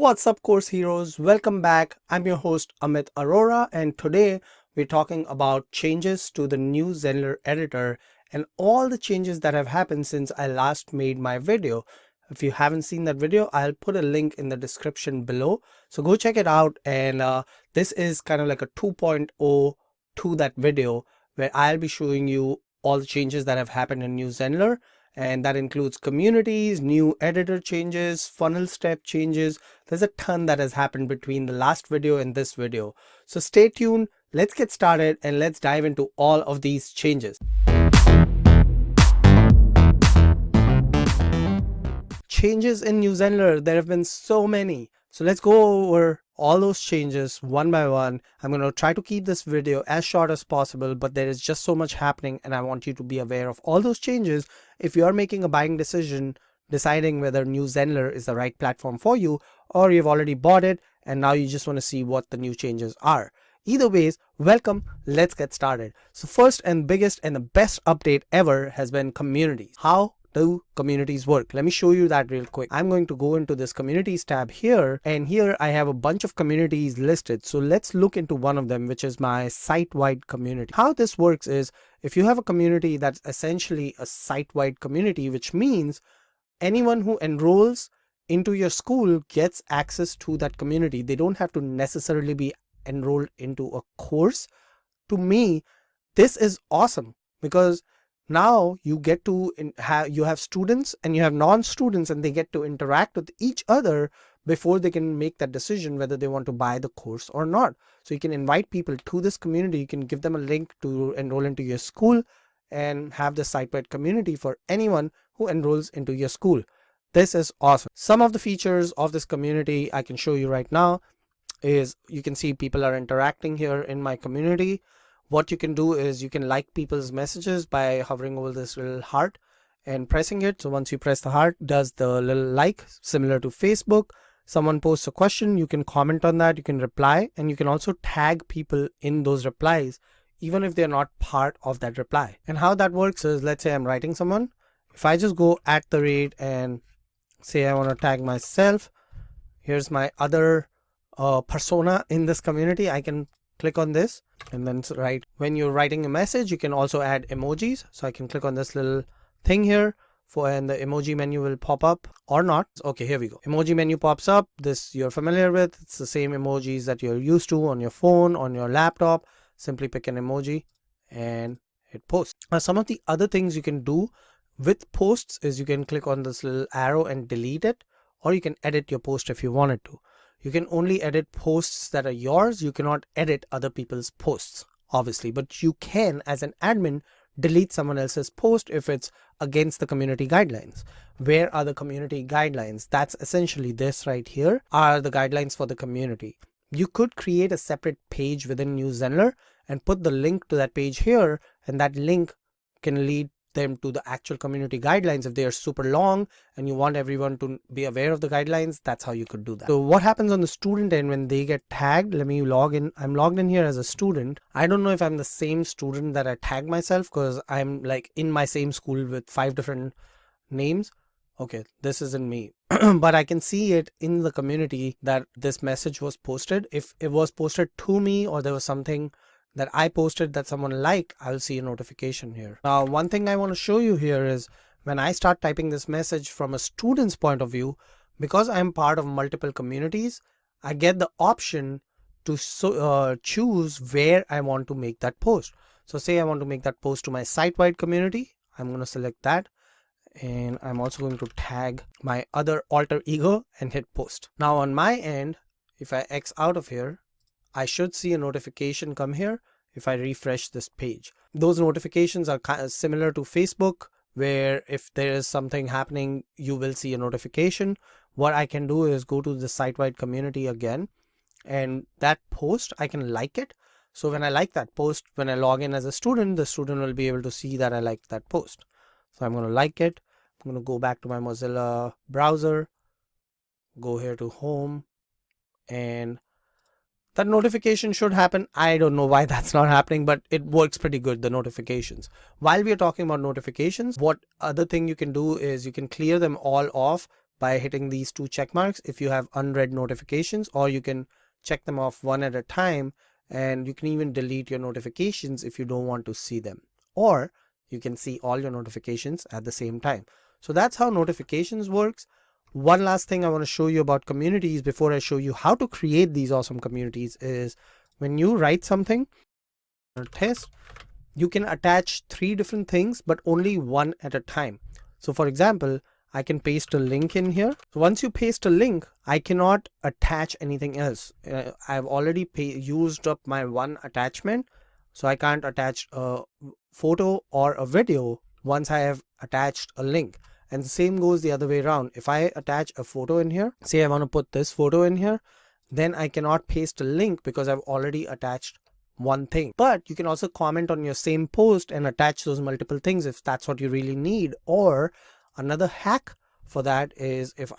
What's up, course heroes? Welcome back. I'm your host Amit Arora, and today we're talking about changes to the new Zenler editor and all the changes that have happened since I last made my video. If you haven't seen that video, I'll put a link in the description below, so go check it out. And this is kind of like a 2.0 to that video where I'll be showing you all the changes that have happened in new Zenler. And that includes communities, new editor changes, funnel step changes. There's a ton that has happened between the last video and this video. So stay tuned, let's get started and let's dive into all of these changes. Changes in new Zenler, there have been so many. So let's go over all those changes one by one. I'm going to try to keep this video as short as possible, but there is just so much happening and I want you to be aware of all those changes. If you are making a buying decision, deciding whether new Zenler is the right platform for you, or you've already bought it and now you just want to see what the new changes are. Either ways, welcome, let's get started. So first and biggest and the best update ever has been communities. How do communities work? Let me show you that real quick. I'm going to go into this communities tab here, and here I have a bunch of communities listed. So let's look into one of them, which is my site-wide community. How this works is if you have a community that's essentially a site-wide community, which means anyone who enrolls into your school gets access to that community. They don't have to necessarily be enrolled into a course. To me, this is awesome because now you get to have students and you have non-students, and they get to interact with each other before they can make that decision whether they want to buy the course or not. So you can invite people to this community. You can give them a link to enroll into your school and have the site-wide community for anyone who enrolls into your school. This is awesome. Some of the features of this community I can show you right now is you can see people are interacting here in my community. What you can do is you can like people's messages by hovering over this little heart and pressing it. So once you press the heart, does the little like, similar to Facebook. Someone posts a question, you can comment on that, you can reply, and you can also tag people in those replies, even if they're not part of that reply. And how that works is, let's say I'm writing someone. If I just go @ and say I want to tag myself, here's my other persona in this community. I can click on this and then write. When you're writing a message, you can also add emojis. So I can click on this little thing here and the emoji menu will pop up or not. Okay, here we go. Emoji menu pops up. This you're familiar with. It's the same emojis that you're used to on your phone, on your laptop. Simply pick an emoji and hit post. Now, some of the other things you can do with posts is you can click on this little arrow and delete it, or you can edit your post if you wanted to. You can only edit posts that are yours. You cannot edit other people's posts, obviously, but you can, as an admin, delete someone else's post if it's against the community guidelines. Where are the community guidelines? That's essentially this right here are the guidelines for the community. You could create a separate page within New Zenler and put the link to that page here, and that link can lead them to the actual community guidelines. If they are super long and you want everyone to be aware of the guidelines, that's how you could do that. So what happens on the student end when they get tagged? Let me log in. I'm logged in here as a student. I don't know if I'm the same student that I tag myself because I'm like in my same school with 5 different names. Okay, this isn't me, but I can see it in the community that this message was posted. If it was posted to me or there was something that I posted that someone liked, I'll see a notification here. Now, one thing I want to show you here is when I start typing this message from a student's point of view, because I'm part of multiple communities, I get the option to choose where I want to make that post. So say I want to make that post to my site-wide community. I'm going to select that. And I'm also going to tag my other alter ego and hit post. Now on my end, if I X out of here, I should see a notification come here if I refresh this page. Those notifications are kind of similar to Facebook, where if there is something happening, you will see a notification. What I can do is go to the site-wide community again, and that post, I can like it. So when I like that post, when I log in as a student, the student will be able to see that I liked that post. So I'm going to like it. I'm going to go back to my Mozilla browser, go here to home, and that notification should happen. I don't know why that's not happening, but it works pretty good, the notifications. While we are talking about notifications, what other thing you can do is you can clear them all off by hitting these two check marks if you have unread notifications, or you can check them off one at a time, and you can even delete your notifications if you don't want to see them, or you can see all your notifications at the same time. So that's how notifications works. One last thing I want to show you about communities before I show you how to create these awesome communities is when you write something or test, you can attach 3 different things, but only one at a time. So for example, I can paste a link in here. So once you paste a link, I cannot attach anything else. I've already used up my one attachment, so I can't attach a photo or a video once I have attached a link. And the same goes the other way around. If I attach a photo in here, say I want to put this photo in here, then I cannot paste a link because I've already attached one thing. But you can also comment on your same post and attach those multiple things if that's what you really need. Or another hack for that is, if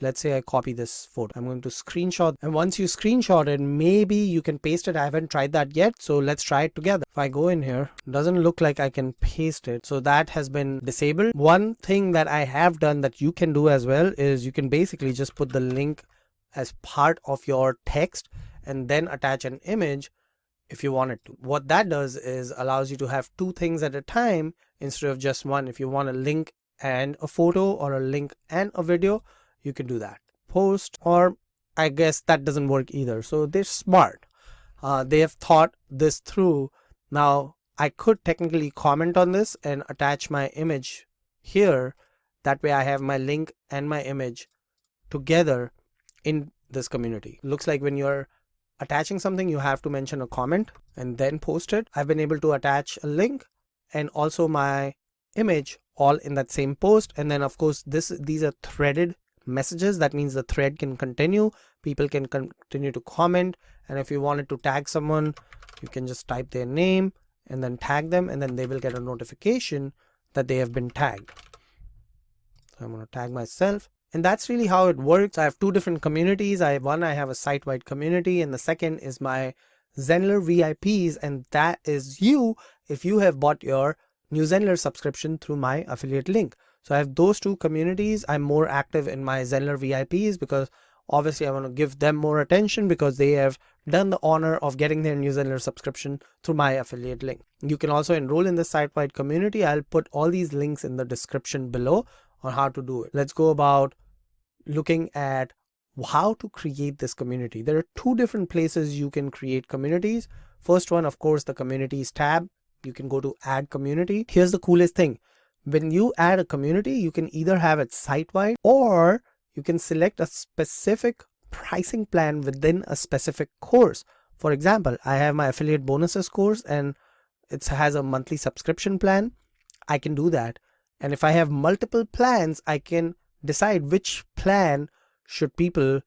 let's say I copy this photo, I'm going to screenshot, and once you screenshot it, maybe you can paste it. I haven't tried that yet, so let's try it together. If I go in here, it doesn't look like I can paste it, so that has been disabled. One thing that I have done that you can do as well is you can basically just put the link as part of your text and then attach an image if you wanted to. What that does is allows you to have 2 things at a time instead of just one. If you want a link and a photo, or a link and a video, you can do that. Post, or I guess that doesn't work either. So they're smart. They have thought this through. Now I could technically comment on this and attach my image here. That way I have my link and my image together in this community. Looks like when you're attaching something, you have to mention a comment and then post it. I've been able to attach a link and also my image all in that same post. And then of course these are threaded messages. That means the thread can continue. People can continue to comment. And if you wanted to tag someone, you can just type their name and then tag them, and then they will get a notification that they have been tagged. So I'm going to tag myself. And that's really how it works. I have 2 different communities. I have a site-wide community, and the second is my Zenler VIPs, and that is you if you have bought your new Zenler subscription through my affiliate link. So I have those 2 communities. I'm more active in my Zenler VIPs because obviously I want to give them more attention because they have done the honor of getting their new Zenler subscription through my affiliate link. You can also enroll in the site-wide community. I'll put all these links in the description below on how to do it. Let's go about looking at how to create this community. There are 2 different places you can create communities. First one, of course, the communities tab. You can go to add community. Here's the coolest thing. When you add a community, you can either have it site-wide, or you can select a specific pricing plan within a specific course. For example, I have my affiliate bonuses course and it has a monthly subscription plan. I can do that. And if I have multiple plans, I can decide which plan should people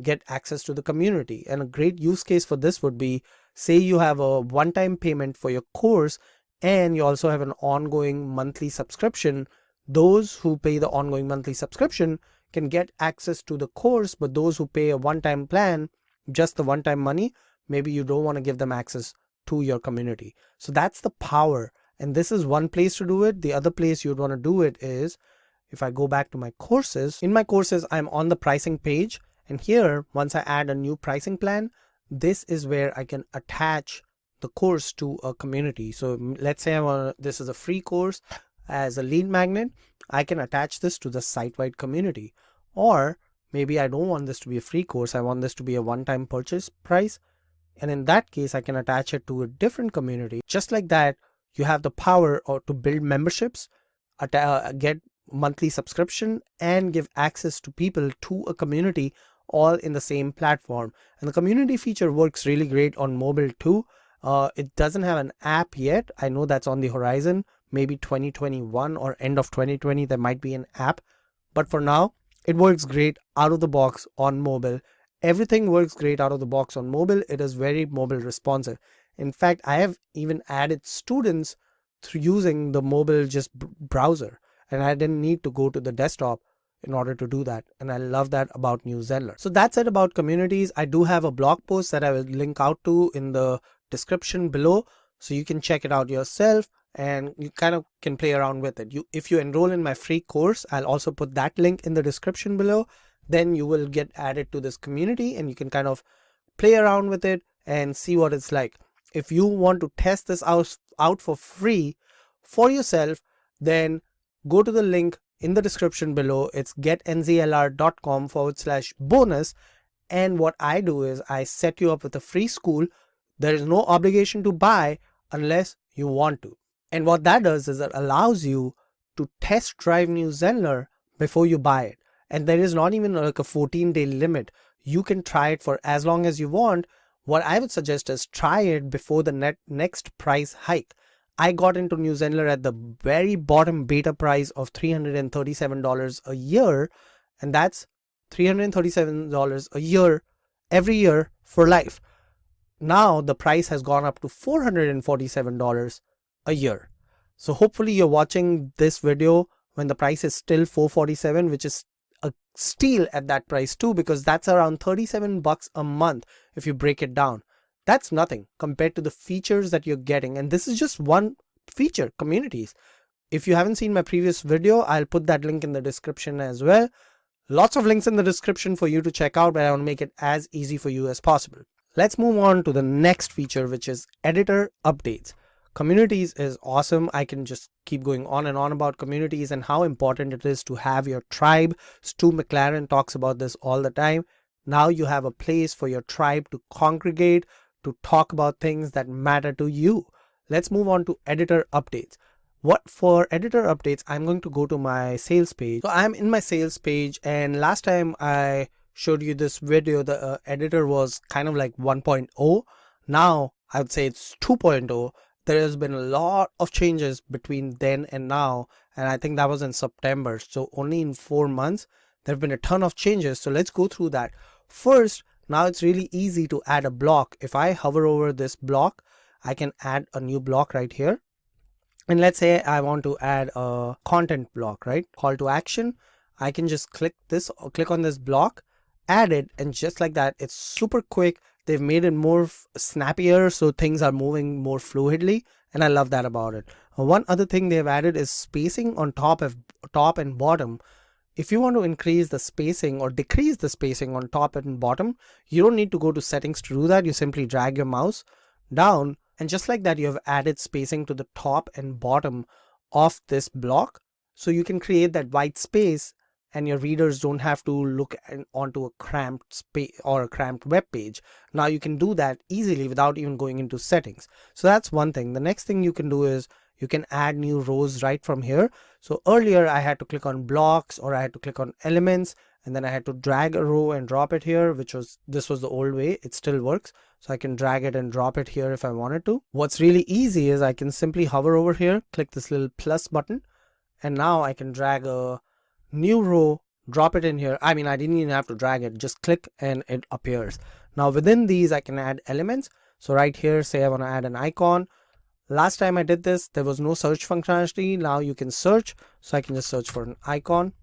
get access to the community. And a great use case for this would be, say you have a one-time payment for your course and you also have an ongoing monthly subscription. Those who pay the ongoing monthly subscription can get access to the course, but those who pay a one-time plan, just the one-time money, maybe you don't want to give them access to your community. So that's the power. And this is one place to do it. The other place you'd want to do it is, if I go back to my courses, in my courses, I'm on the pricing page. And here, once I add a new pricing plan, this is where I can attach the course to a community. So let's say this is a free course as a lead magnet. I can attach this to the site-wide community. Or maybe I don't want this to be a free course. I want this to be a one-time purchase price. And in that case, I can attach it to a different community. Just like that, you have the power to build memberships, get monthly subscription, and give access to people to a community all in the same platform. And the community feature works really great on mobile too. It doesn't have an app yet. I know that's on the horizon. Maybe 2021 or end of 2020, there might be an app. But for now, it works great out of the box on mobile. Everything works great out of the box on mobile. It is very mobile responsive. In fact, I have even added students through using the mobile browser, and I didn't need to go to the desktop in order to do that. And I love that about New Zenler. So that's it about communities. I do have a blog post that I will link out to in the description below, so you can check it out yourself and you kind of can play around with it. If you enroll in my free course, I'll also put that link in the description below. Then you will get added to this community and you can kind of play around with it and see what it's like. If you want to test this out for free for yourself, then go to the link in the description below. It's getnzlr.com/bonus. And what I do is I set you up with a free school. There is no obligation to buy unless you want to. And what that does is it allows you to test drive new Zenler before you buy it. And there is not even like a 14-day limit. You can try it for as long as you want. What I would suggest is try it before the next price hike. I got into New Zenler at the very bottom beta price of $337 a year, and that's $337 a year every year for life. Now the price has gone up to $447 a year. So hopefully you're watching this video when the price is still $447, which is a steal at that price too, because that's around 37 bucks a month if you break it down. That's nothing compared to the features that you're getting. And this is just one feature, communities. If you haven't seen my previous video, I'll put that link in the description as well. Lots of links in the description for you to check out, but I want to make it as easy for you as possible. Let's move on to the next feature, which is editor updates. Communities is awesome. I can just keep going on and on about communities and how important it is to have your tribe. Stu McLaren talks about this all the time. Now you have a place for your tribe to congregate, to talk about things that matter to you. Let's move on to editor updates. What for editor updates, I'm going to go to my sales page. So I'm in my sales page, and last time I showed you this video, the editor was kind of like 1.0. Now I would say it's 2.0. There has been a lot of changes between then and now, and I think that was in September. So only in 4 months, there have been a ton of changes. So let's go through that. First, now it's really easy to add a block. If I hover over this block, I can add a new block right here. And let's say I want to add a content block, right? Call to action. I can just click on this block, add it, and just like that, it's super quick. They've made it more snappier, so things are moving more fluidly, and I love that about it. One other thing they've added is spacing on top and bottom. If you want to increase the spacing or decrease the spacing on top and bottom, you don't need to go to settings to do that. You simply drag your mouse down, and just like that, you have added spacing to the top and bottom of this block. So you can create that white space and your readers don't have to look onto a cramped space or a cramped web page. Now you can do that easily without even going into settings. So that's one thing. The next thing you can do is you can add new rows right from here. So earlier I had to click on blocks, or I had to click on elements, and then I had to drag a row and drop it here, this was the old way. It still works. So I can drag it and drop it here if I wanted to. What's really easy is I can simply hover over here, click this little plus button, and now I can drag a new row, drop it in here. I mean, I didn't even have to drag it, just click and it appears. Now within these I can add elements. So right here, say I want to add an icon. Last time I did this, there was no search functionality. Now you can search. So I can just search for an icon,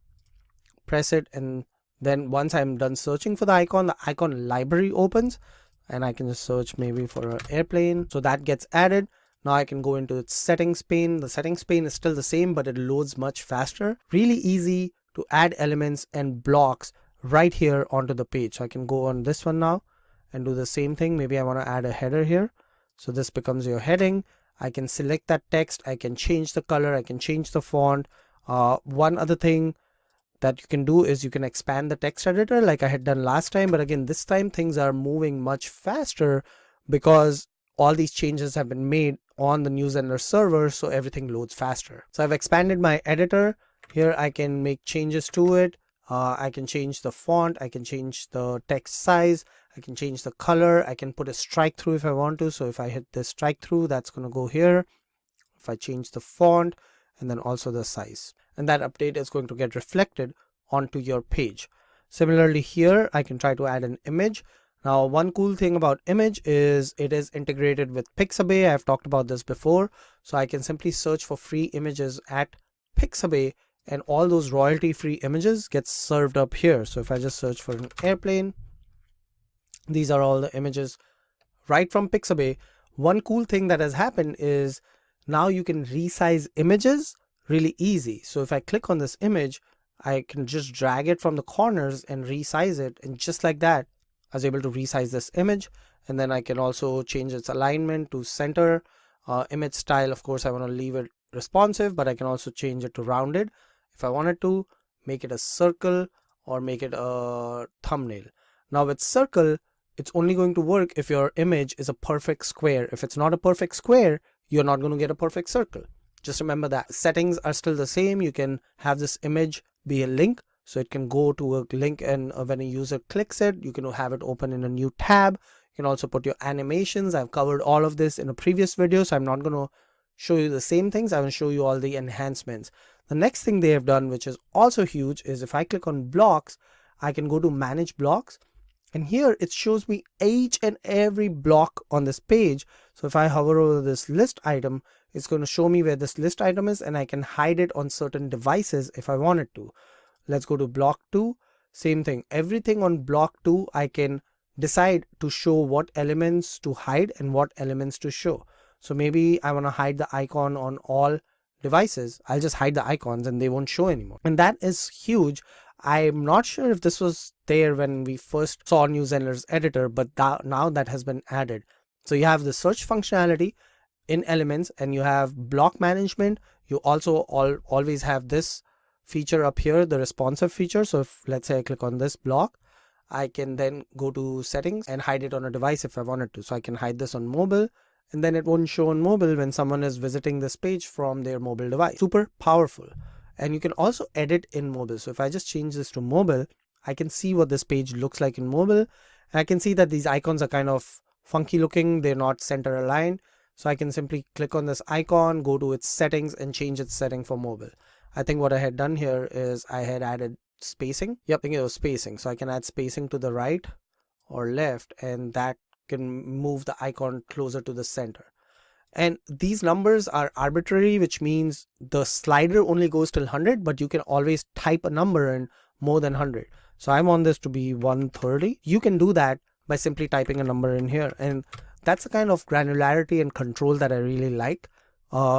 press it, and then once I'm done searching for the icon library opens, and I can just search maybe for an airplane. So that gets added. Now I can go into its settings pane. The settings pane is still the same, but it loads much faster. Really easy to add elements and blocks right here onto the page. So I can go on this one now and do the same thing. Maybe I want to add a header here. So this becomes your heading. I can select that text. I can change the color. I can change the font. One other thing that you can do is you can expand the text editor like I had done last time. But again, this time things are moving much faster because all these changes have been made on the New Zenler server, so everything loads faster. So I've expanded my editor. Here I can make changes to it. I can change the font. I can change the text size. I can change the color. I can put a strike through if I want to. So if I hit this strike through, that's going to go here. If I change the font and then also the size, and that update is going to get reflected onto your page. Similarly here, I can try to add an image. Now, one cool thing about image is it is integrated with Pixabay. I've talked about this before. So I can simply search for free images at Pixabay, and all those royalty free images get served up here. So if I just search for an airplane, these are all the images right from Pixabay. One cool thing that has happened is Now you can resize images really easy. So if I click on this image, I can just drag it from the corners and resize it, and just like that I was able to resize this image. And then I can also change its alignment to center. Image style, of course I want to leave it responsive, but I can also change it to rounded if I wanted to, make it a circle or make it a thumbnail. Now with circle, it's only going to work if your image is a perfect square. If it's not a perfect square, you're not going to get a perfect circle. Just remember that. Settings are still the same. You can have this image be a link, so it can go to a link, and when a user clicks it, you can have it open in a new tab. You can also put your animations. I've covered all of this in a previous video, so I'm not going to show you the same things. I will show you all the enhancements. The next thing they have done, which is also huge, is if I click on blocks, I can go to manage blocks, and here it shows me each and every block on this page. So if I hover over this list item, it's going to show me where this list item is, and I can hide it on certain devices if I wanted to. Let's go to block 2. Same thing. Everything on block 2, I can decide to show what elements to hide and what elements to show. So maybe I want to hide the icon on all devices. I'll just hide the icons and they won't show anymore. And that is huge. I'm not sure if this was there when we first saw New Zenler's editor, but now that has been added. So you have the search functionality in Elements, and you have block management. You also always have this feature up here, the responsive feature. So if let's say I click on this block, I can then go to settings and hide it on a device if I wanted to. So I can hide this on mobile, and then it won't show on mobile when someone is visiting this page from their mobile device. Super powerful. And you can also edit in mobile. So if I just change this to mobile, I can see what this page looks like in mobile. And I can see that these icons are kind of funky looking. They're not center aligned. So I can simply click on this icon, go to its settings, and change its setting for mobile. I think what I had done here is I had added spacing. Yep, I think it was spacing. So I can add spacing to the right or left, and that can move the icon closer to the center. And these numbers are arbitrary, which means the slider only goes till 100, but you can always type a number in more than 100. So I want this to be 130. You can do that by simply typing a number in here. And that's the kind of granularity and control that I really like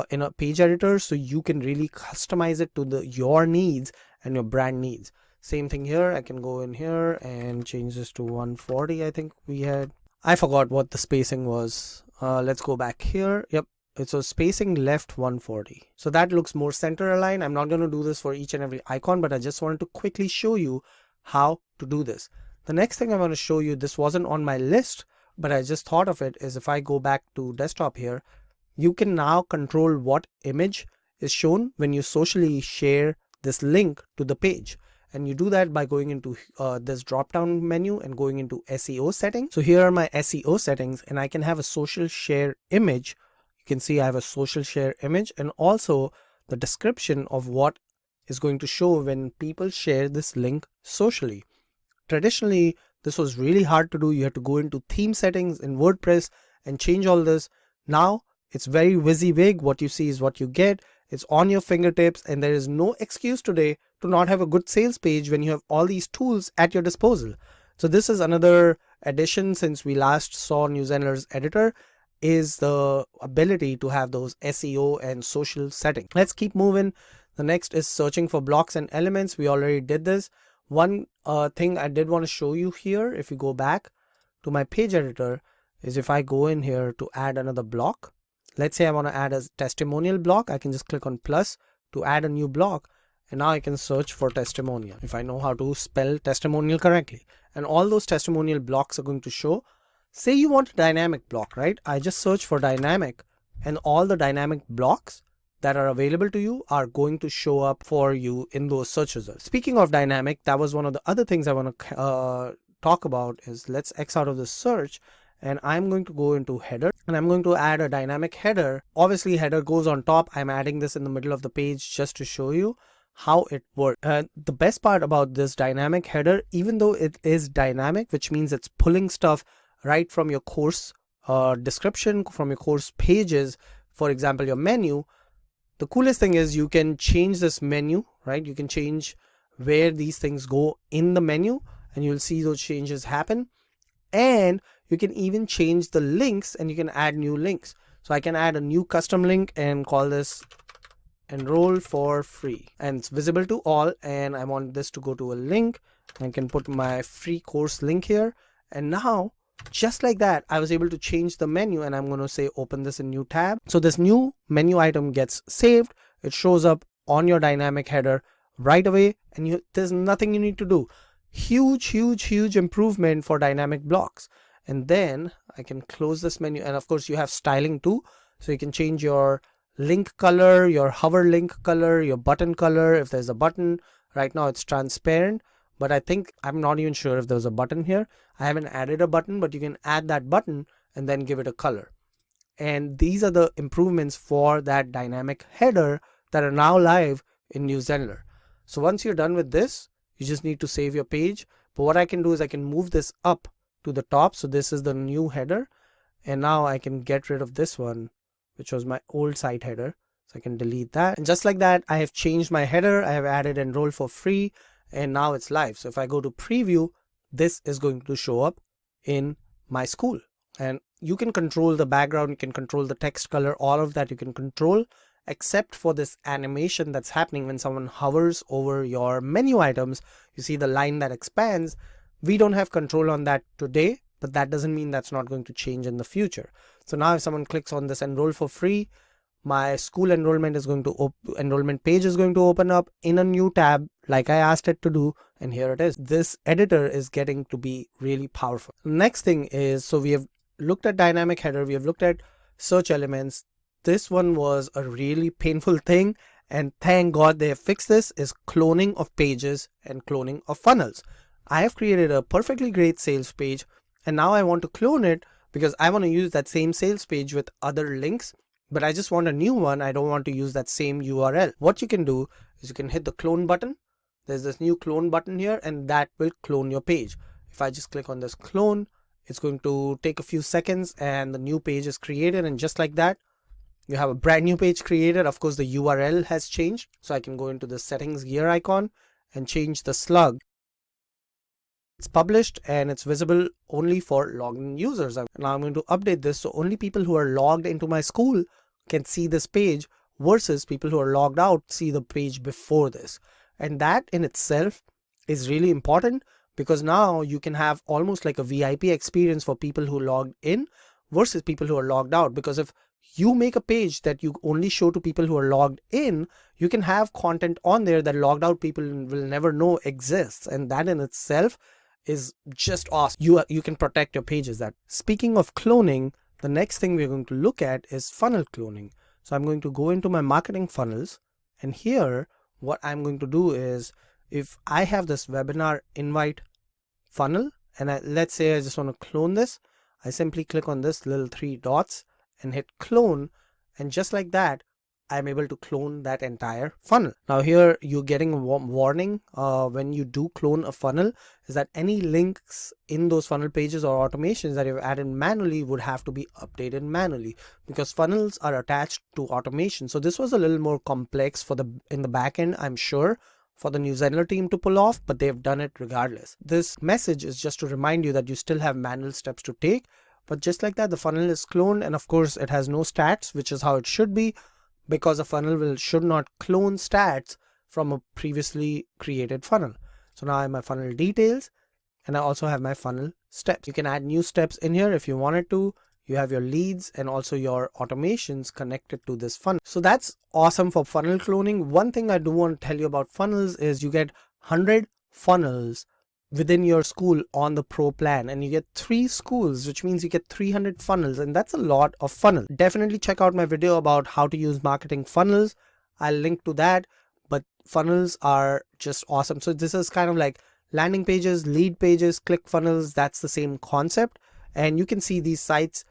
in a page editor. So you can really customize it to your needs and your brand needs. Same thing here. I can go in here and change this to 140. I think we had, I forgot what the spacing was. Let's go back here. Yep, it's a spacing left 140. So that looks more center aligned. I'm not going to do this for each and every icon, but I just wanted to quickly show you how to do this. The next thing I want to show you, this wasn't on my list, but I just thought of it, is if I go back to desktop here, you can now control what image is shown when you socially share this link to the page. And you do that by going into this drop down menu and going into SEO settings. So here are my SEO settings, and I can have a social share image. You can see I have a social share image, and also the description of what is going to show when people share this link socially. Traditionally, this was really hard to do. You had to go into theme settings in WordPress and change all this. Now it's very WYSIWYG. What you see is what you get. It's on your fingertips, and there is no excuse today to not have a good sales page when you have all these tools at your disposal. So this is another addition since we last saw New Zenler's editor, is the ability to have those SEO and social settings. Let's keep moving. The next is searching for blocks and elements. We already did this. One thing I did want to show you here, if you go back to my page editor, is if I go in here to add another block. Let's say I want to add a testimonial block. I can just click on plus to add a new block. And now I can search for testimonial if I know how to spell testimonial correctly. And all those testimonial blocks are going to show. Say you want a dynamic block, right? I just search for dynamic, and all the dynamic blocks that are available to you are going to show up for you in those search results. Speaking of dynamic, that was one of the other things I want to talk about is let's X out of the search. And I'm going to go into header, and I'm going to add a dynamic header. Obviously header goes on top. I'm adding this in the middle of the page just to show you how it works. The best part about this dynamic header, even though it is dynamic, which means it's pulling stuff right from your course description, from your course pages, for example, your menu, the coolest thing is you can change this menu, right? You can change where these things go in the menu, and you'll see those changes happen. And you can even change the links, and you can add new links. So I can add a new custom link and call this enroll for free, and it's visible to all, and I want this to go to a link. I can put my free course link here, and now just like that I was able to change the menu, and I'm going to say open this in new tab. So this new menu item gets saved, it shows up on your dynamic header right away, and there's nothing you need to do. Huge improvement for dynamic blocks. And then I can close this menu, and of course you have styling too, so you can change your link color, your hover link color, your button color. If there's a button, right now it's transparent, but I'm not even sure if there's a button here. I haven't added a button, but you can add that button and then give it a color. And these are the improvements for that dynamic header that are now live in New Zenler. So once you're done with this, you just need to save your page. But what I can do is I can move this up to the top. So this is the new header, and now I can get rid of this one, which was my old site header. So I can delete that. And just like that, I have changed my header. I have added enroll for free, and now it's live. So if I go to preview, this is going to show up in my school. And you can control the background, you can control the text color, all of that you can control, except for this animation that's happening when someone hovers over your menu items. You see the line that expands. We don't have control on that today, but that doesn't mean that's not going to change in the future. So now if someone clicks on this enroll for free, my school enrollment page is going to open up in a new tab like I asked it to do, and here it is. This editor is getting to be really powerful. Next thing is, so we have looked at dynamic header, we have looked at search elements. This one was a really painful thing, and thank God they have fixed this, is cloning of pages and cloning of funnels. I have created a perfectly great sales page, and now I want to clone it because I want to use that same sales page with other links, but I just want a new one. I don't want to use that same URL. What you can do is you can hit the clone button. There's this new clone button here, and that will clone your page. If I just click on this clone, it's going to take a few seconds and the new page is created, and just like that, you have a brand new page created. Of course, the URL has changed, so I can go into the settings gear icon and change the slug. It's published and it's visible only for logged in users. Now I'm going to update this so only people who are logged into my school can see this page, versus people who are logged out see the page before this. And that in itself is really important, because now you can have almost like a VIP experience for people who logged in versus people who are logged out. Because if you make a page that you only show to people who are logged in, you can have content on there that logged out people will never know exists, and that in itself is just awesome. You can protect your pages. That speaking of cloning, the next thing we're going to look at is funnel cloning. So I'm going to go into my marketing funnels, and here what I'm going to do is, if I have this webinar invite funnel, and let's say I just want to clone this, I simply click on this little 3 dots and hit clone, and just like that I'm able to clone that entire funnel. Now here you're getting a warning when you do clone a funnel, is that any links in those funnel pages or automations that you've added manually would have to be updated manually, because funnels are attached to automation. So this was a little more complex in the back end, I'm sure, for the New Zenler team to pull off, but they've done it regardless. This message is just to remind you that you still have manual steps to take, but just like that the funnel is cloned, and of course it has no stats, which is how it should be, because a funnel should not clone stats from a previously created funnel. So now I have my funnel details, and I also have my funnel steps. You can add new steps in here if you wanted to. You have your leads and also your automations connected to this funnel. So that's awesome for funnel cloning. One thing I do want to tell you about funnels is you get 100 funnels within your school on the pro plan, and you get 3 schools, which means you get 300 funnels, and that's a lot of funnel. Definitely check out my video about how to use marketing funnels. I'll link to that, but funnels are just awesome. So this is kind of like landing pages, lead pages, click funnels. That's the same concept, and you can see these sites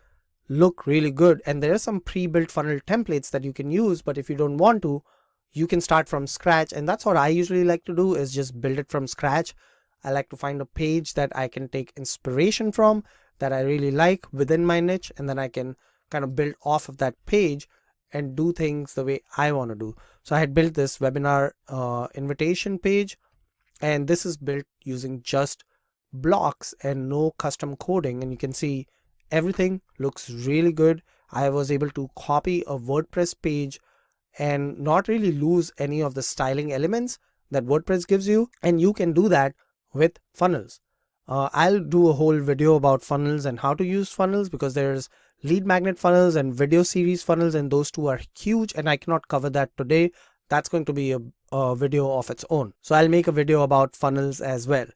look really good, and there are some pre-built funnel templates that you can use, but if you don't want to, you can start from scratch, and that's what I usually like to do, is just build it from scratch. I like to find a page that I can take inspiration from, that I really like within my niche, and then I can kind of build off of that page and do things the way I want to do. So I had built this webinar invitation page, and this is built using just blocks and no custom coding, and you can see everything looks really good. I was able to copy a WordPress page and not really lose any of the styling elements that WordPress gives you. And you can do that with funnels. I'll do a whole video about funnels and how to use funnels, because there's lead magnet funnels and video series funnels, and those two are huge, and I cannot cover that today. That's going to be a video of its own. So I'll make a video about funnels as well.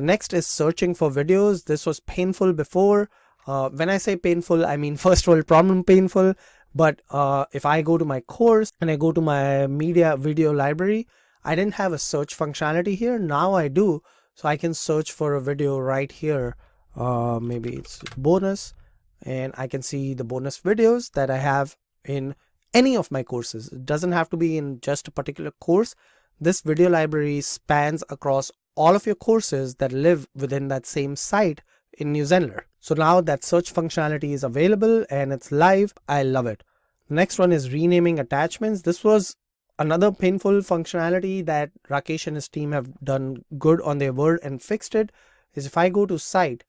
Next is searching for videos. This was painful before. When I say painful, I mean first world problem painful. But if I go to my course and I go to my media video library, I didn't have a search functionality here. Now I do. So I can search for a video right here. Maybe it's bonus, and I can see the bonus videos that I have in any of my courses. It doesn't have to be in just a particular course. This video library spans across all of your courses that live within that same site in New Zenler. So now that search functionality is available and it's live. I love it. Next one is renaming attachments. This was another painful functionality that Rakesh and his team have done good on their word and fixed it. Is if I go to site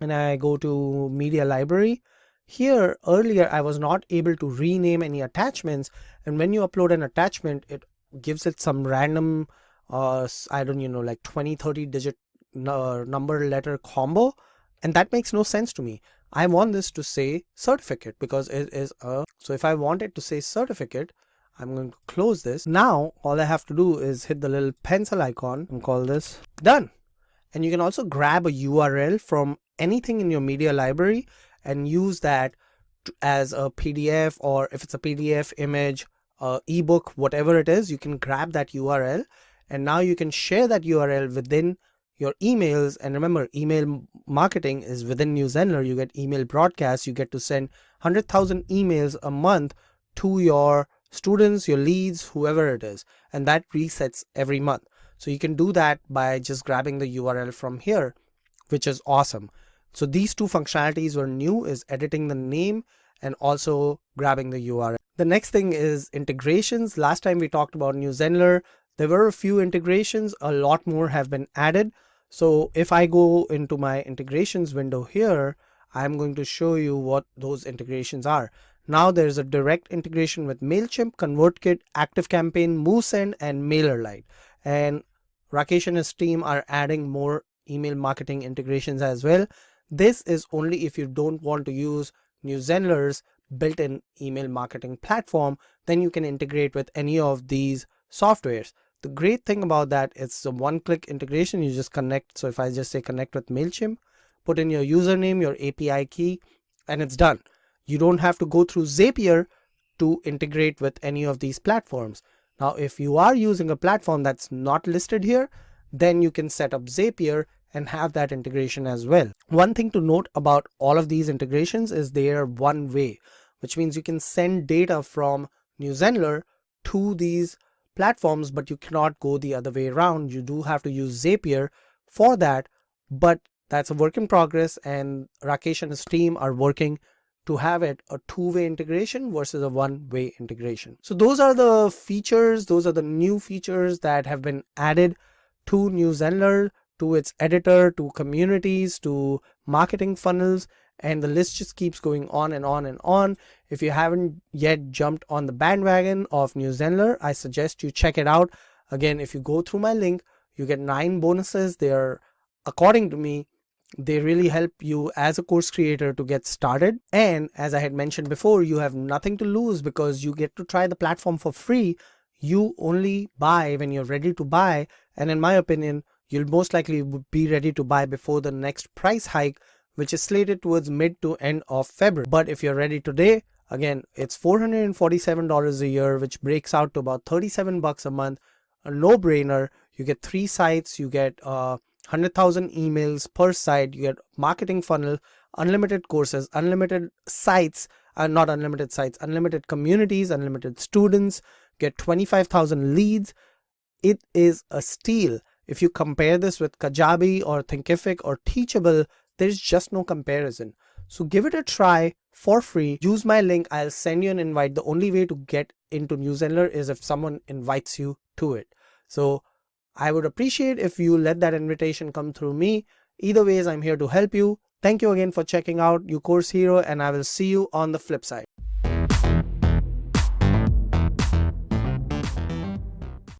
and I go to media library, here earlier I was not able to rename any attachments, and when you upload an attachment, it gives it some random I don't know, like 20-30 digit number letter combo, and that makes no sense to me. I want this to say certificate because it is a, so if I want it to say certificate, I'm going to close this. Now all I have to do is hit the little pencil icon and call this done. And you can also grab a URL from anything in your media library and use that as a PDF, or if it's a PDF, image, ebook, whatever it is, you can grab that URL, and now you can share that URL within your emails. And remember, email marketing is within New Zenler. You get email broadcasts. You get to send 100,000 emails a month to your students, your leads, whoever it is, and that resets every month. So you can do that by just grabbing the URL from here, which is awesome. So these two functionalities were new, is editing the name and also grabbing the URL. The next thing is integrations. Last time we talked about New Zenler, there were a few integrations, a lot more have been added. So if I go into my integrations window here, I'm going to show you what those integrations are. Now there's a direct integration with MailChimp, ConvertKit, ActiveCampaign, MoveSend, and MailerLite. And Rakesh and his team are adding more email marketing integrations as well. This is only if you don't want to use New Zenler's built-in email marketing platform, then you can integrate with any of these softwares. The great thing about that, it's a one-click integration. You just connect. So if I just say connect with MailChimp, put in your username, your API key, and it's done. You don't have to go through Zapier to integrate with any of these platforms. Now, if you are using a platform that's not listed here, then you can set up Zapier and have that integration as well. One thing to note about all of these integrations is they are one way, which means you can send data from New Zenler to these platforms, but you cannot go the other way around. You do have to use Zapier for that, but that's a work in progress, and Rakesh and his team are working to have it a two-way integration versus a one-way integration. So those are the features, those are the new features that have been added to New Zenler, to its editor, to communities, to marketing funnels, and the list just keeps going on and on and on. If you haven't yet jumped on the bandwagon of New Zenler, I suggest you check it out. Again, if you go through my link, you get 9 bonuses. They're, according to me, they really help you as a course creator to get started. And as I had mentioned before, you have nothing to lose because you get to try the platform for free. You only buy when you're ready to buy. And in my opinion, you'll most likely be ready to buy before the next price hike, which is slated towards mid to end of February. But if you're ready today, again, it's $447 a year, which breaks out to about $37 a month. A no-brainer. You get 3 sites, you get 100,000 emails per site, you get marketing funnel, unlimited courses, unlimited sites, not unlimited sites, unlimited communities, unlimited students, get 25,000 leads. It is a steal. If you compare this with Kajabi or Thinkific or Teachable, there's just no comparison. So give it a try for free. Use my link. I'll send you an invite. The only way to get into New Zenler is if someone invites you to it. So I would appreciate if you let that invitation come through me. Either ways, I'm here to help you. Thank you again for checking out your course hero, and I will see you on the flip side.